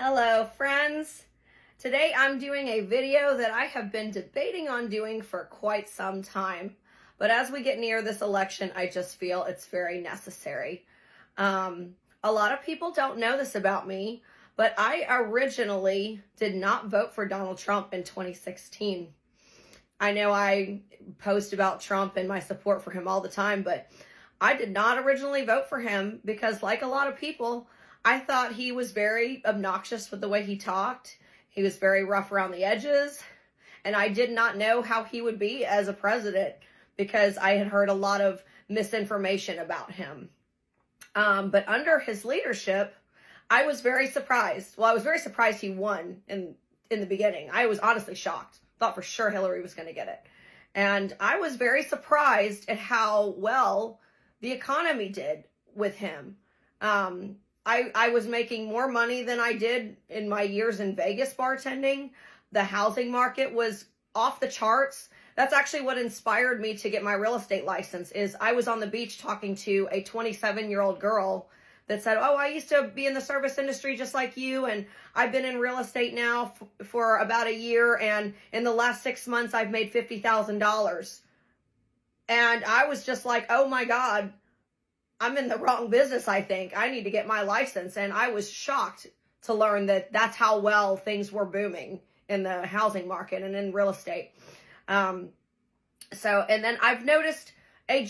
Hello friends. Today I'm doing a video that I have been debating on doing for quite some time. But as we get near this election, I just feel it's very necessary. A lot of people don't know this about me, but I originally did not vote for Donald Trump in 2016. I know I post about Trump and my support for him all the time, but I did not originally vote for him because, like a lot of people, I thought he was very obnoxious with the way he talked. He was very rough around the edges, and I did not know how he would be as a president because I had heard a lot of misinformation about him. But under his leadership, I was very surprised. Well, I was very surprised he won in the beginning. I was honestly shocked. Thought for sure Hillary was going to get it. And I was very surprised at how well the economy did with him. I was making more money than I did in my years in Vegas bartending. The housing market was off the charts. That's actually what inspired me to get my real estate license. Is I was on the beach talking to a 27-year-old girl that said, "Oh, I used to be in the service industry just like you, and I've been in real estate now for about a year, and in the last 6 months I've made $50,000. And I was just like, "Oh my God, I'm in the wrong business, I think. I need to get my license." And I was shocked to learn that that's how well things were booming in the housing market and in real estate. And then I've noticed a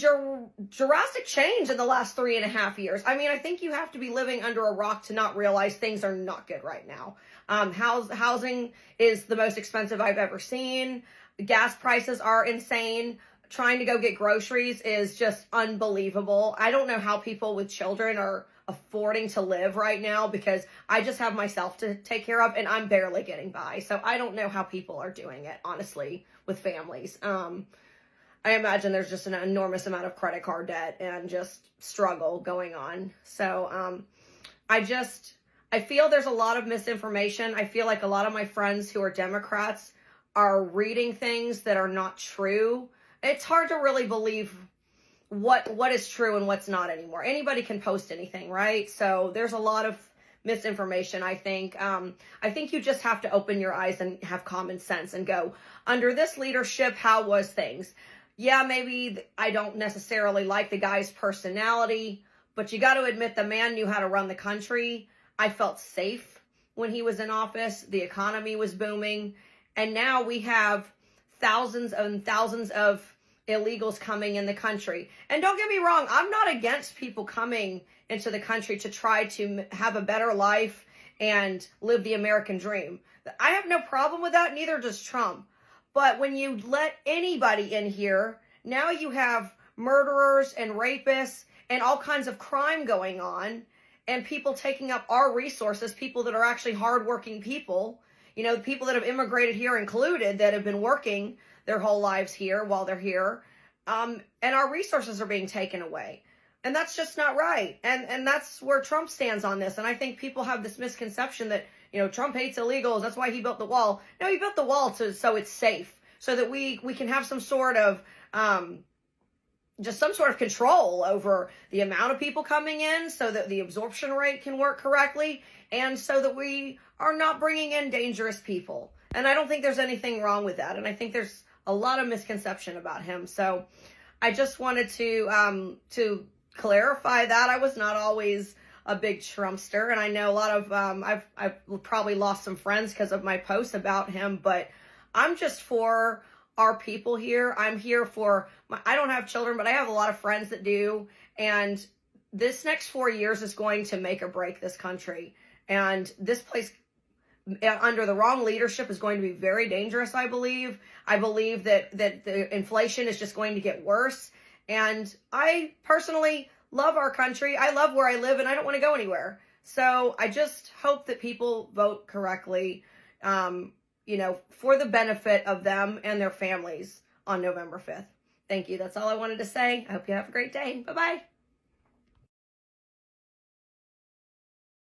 drastic change in the last 3.5 years. I mean, I think you have to be living under a rock to not realize things are not good right now. Housing is the most expensive I've ever seen. Gas prices are insane. Trying to go get groceries is just unbelievable. I don't know how people with children are affording to live right now because I just have myself to take care of and I'm barely getting by. So I don't know how people are doing it, honestly, with families. I imagine there's just an enormous amount of credit card debt and just struggle going on. So I feel there's a lot of misinformation. I feel like a lot of my friends who are Democrats are reading things that are not true. It's hard to really believe what is true and what's not anymore. Anybody can post anything, right? So there's a lot of misinformation, I think. I think you just have to open your eyes and have common sense and go, under this leadership, how was things? Yeah, maybe I don't necessarily like the guy's personality, but you got to admit the man knew how to run the country. I felt safe when he was in office. The economy was booming. And now we have thousands and thousands of illegals coming in the country. And don't get me wrong, I'm not against people coming into the country to try to have a better life and live the American dream. I have no problem with that, neither does Trump. But when you let anybody in here, now you have murderers and rapists and all kinds of crime going on and people taking up our resources, people that are actually hardworking people. You know, the people that have immigrated here included that have been working their whole lives here while they're here. And our resources are being taken away. And that's just not right. And that's where Trump stands on this. And I think people have this misconception that, you know, Trump hates illegals. That's why he built the wall. No, he built the wall so it's safe. So that we can have some sort of, just some sort of control over the amount of people coming in so that the absorption rate can work correctly and so that we are not bringing in dangerous people. And I don't think there's anything wrong with that. And I think there's a lot of misconception about him. So I just wanted to clarify that. I was not always a big Trumpster. And I know a lot of, I've probably lost some friends because of my posts about him, but I'm just for our people here. I'm here for I don't have children, but I have a lot of friends that do. And this next 4 years is going to make or break this country. And this place under the wrong leadership is going to be very dangerous, I believe. I believe that the inflation is just going to get worse. And I personally love our country. I love where I live and I don't want to go anywhere. So I just hope that people vote correctly, you know, for the benefit of them and their families on November 5th. Thank you. That's all I wanted to say. I hope you have a great day. Bye-bye.